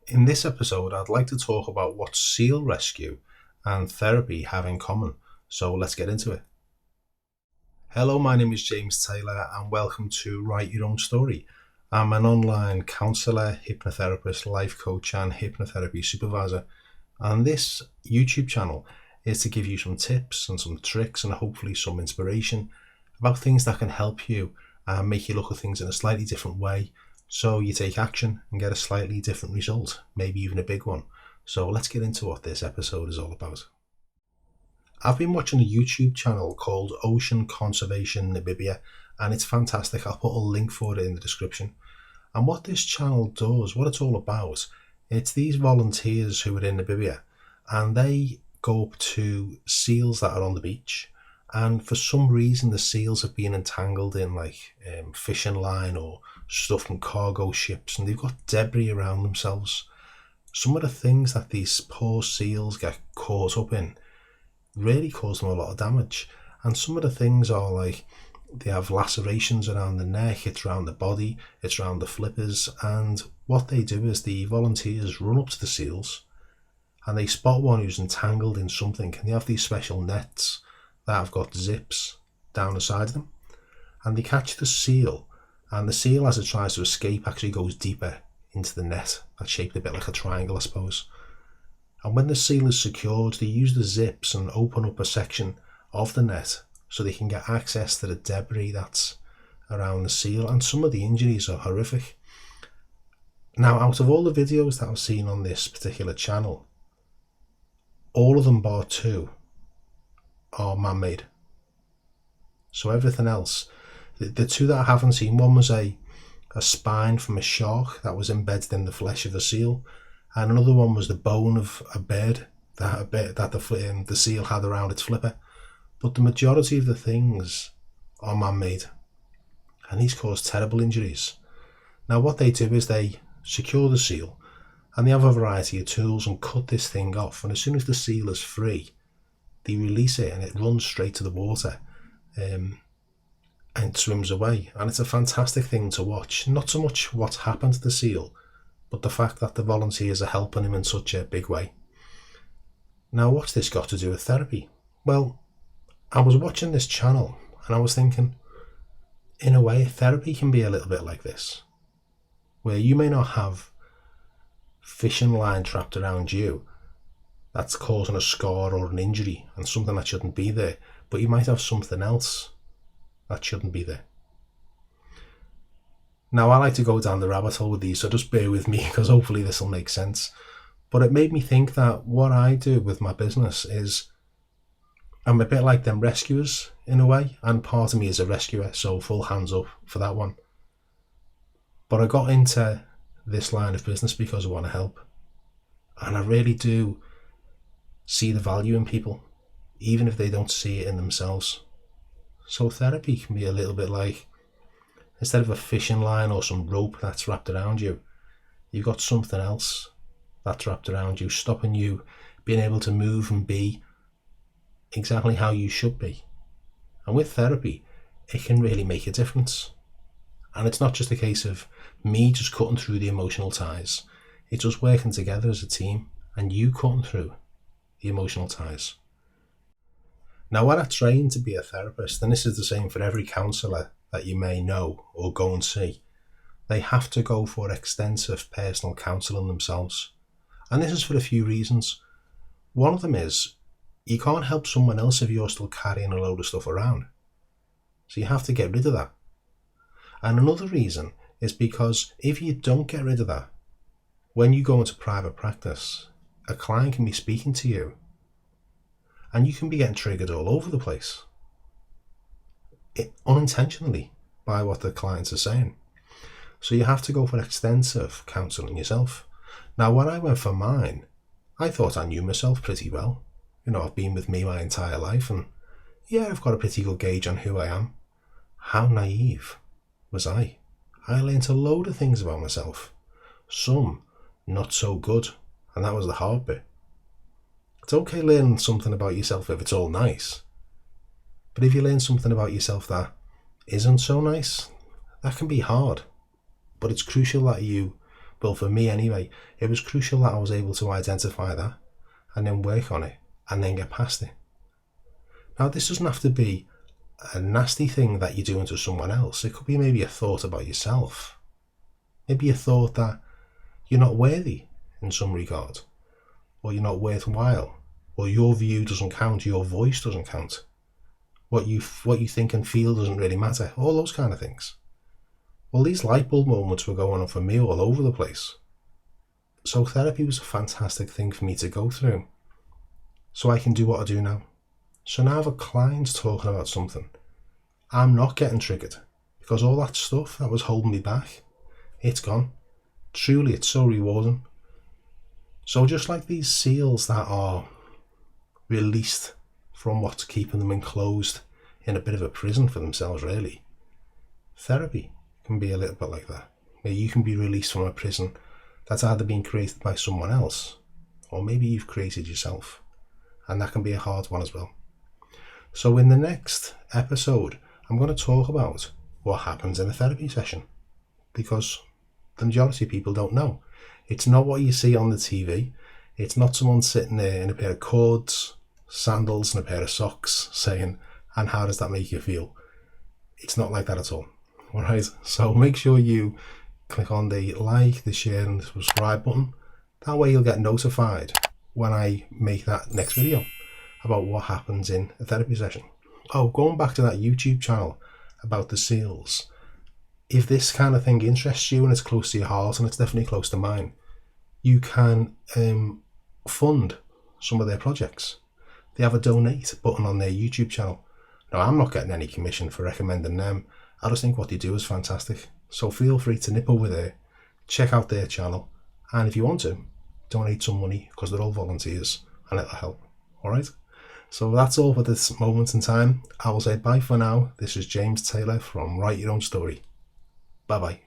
In this episode, I'd like to talk about what seal rescue and therapy have in common. So let's get into it. Hello, my name is James Taylor and welcome to Write Your Own Story. I'm an online counsellor, hypnotherapist, life coach and hypnotherapy supervisor. And this YouTube channel is to give you some tips and some tricks and hopefully some inspiration about things that can help you and make you look at things in a slightly different way, so you take action and get a slightly different result, maybe even a big one. So let's get into what this episode is all about. I've been watching a YouTube channel called Ocean Conservation Namibia, and it's fantastic. I'll put a link for it in the description. And what this channel does, what it's all about, it's these volunteers who are in Namibia, and they go up to seals that are on the beach. And for some reason, the seals have been entangled in fishing line or stuff from cargo ships, and they've got debris around themselves. Some of the things that these poor seals get caught up in really cause them a lot of damage. And some of the things are like they have lacerations around the neck, it's around the body, it's around the flippers. And what they do is the volunteers run up to the seals and they spot one who's entangled in something, and they have these special nets that have got zips down the side of them, and they catch the seal, and the seal, as it tries to escape, actually goes deeper into the net that's shaped a bit like a triangle, I suppose. And when the seal is secured, they use the zips and open up a section of the net so they can get access to the debris that's around the seal. And some of the injuries are horrific. Now, out of all the videos that I've seen on this particular channel, all of them bar two are man-made. So everything else, the two that I haven't seen, one was a spine from a shark that was embedded in the flesh of the seal, and another one was the bone of a bird that the seal had around its flipper. But the majority of the things are man-made, and these cause terrible injuries. Now what they do is they secure the seal, and they have a variety of tools and cut this thing off, and as soon as the seal is free, they release it and it runs straight to the water and swims away. And it's a fantastic thing to watch. Not so much what's happened to the seal, but the fact that the volunteers are helping him in such a big way. Now, what's this got to do with therapy? Well, I was watching this channel and I was thinking, in a way, therapy can be a little bit like this, where you may not have fishing line trapped around you that's causing a scar or an injury and something that shouldn't be there, but you might have something else that shouldn't be there. Now, I like to go down the rabbit hole with these, so just bear with me because hopefully this will make sense. But it made me think that what I do with my business is I'm a bit like them rescuers in a way, and part of me is a rescuer, so full hands up for that one. But I got into this line of business because I want to help, and I really do see the value in people, even if they don't see it in themselves. So therapy can be a little bit like, instead of a fishing line or some rope that's wrapped around you, you've got something else that's wrapped around you, stopping you being able to move and be exactly how you should be. And with therapy, it can really make a difference. And it's not just a case of me just cutting through the emotional ties. It's us working together as a team and you cutting through the emotional ties. Now, when I trained to be a therapist, and this is the same for every counsellor that you may know or go and see, they have to go for extensive personal counselling themselves. And this is for a few reasons. One of them is you can't help someone else if you're still carrying a load of stuff around. So you have to get rid of that. And another reason is because if you don't get rid of that, when you go into private practice, a client can be speaking to you and you can be getting triggered all over the place, unintentionally, by what the clients are saying. So you have to go for extensive counselling yourself. Now, when I went for mine, I thought I knew myself pretty well. I've been with me my entire life, and yeah, I've got a pretty good gauge on who I am. How naive was I? I learned a load of things about myself. Some not so good, and that was the hard bit. It's okay learning something about yourself if it's all nice, but if you learn something about yourself that isn't so nice, that can be hard. But it's crucial that you Well, for me anyway, it was crucial that I was able to identify that and then work on it and then get past it. Now, this doesn't have to be a nasty thing that you're doing to someone else. It could be maybe a thought about yourself. Maybe a thought that you're not worthy in some regard, or you're not worthwhile, or your view doesn't count, your voice doesn't count, what you think and feel doesn't really matter, all those kind of things. Well, these light bulb moments were going on for me all over the place. So therapy was a fantastic thing for me to go through, so I can do what I do now. So now if a client's talking about something, I'm not getting triggered, because all that stuff that was holding me back, it's gone. Truly, it's so rewarding. So just like these seals that are released from what's keeping them enclosed in a bit of a prison for themselves, really, therapy can be a little bit like that, where you can be released from a prison that's either been created by someone else, or maybe you've created yourself, and that can be a hard one as well. So in the next episode, I'm going to talk about what happens in a therapy session, because the majority of people don't know. It's not what you see on the TV. It's not someone sitting there in a pair of cords, sandals and a pair of socks saying, and how does that make you feel? It's not like that at all. All right, so make sure you click on the like, the share and the subscribe button. That way you'll get notified when I make that next video about what happens in a therapy session. Oh, going back to that YouTube channel about the seals, if this kind of thing interests you and it's close to your heart, and it's definitely close to mine, you can fund some of their projects. They have a donate button on their YouTube channel. Now, I'm not getting any commission for recommending them. I just think what they do is fantastic. So feel free to nip over there, check out their channel, and if you want to, donate some money, because they're all volunteers and it'll help. All right? So that's all for this moment in time. I will say bye for now. This is James Taylor from Write Your Own Story. Bye-bye.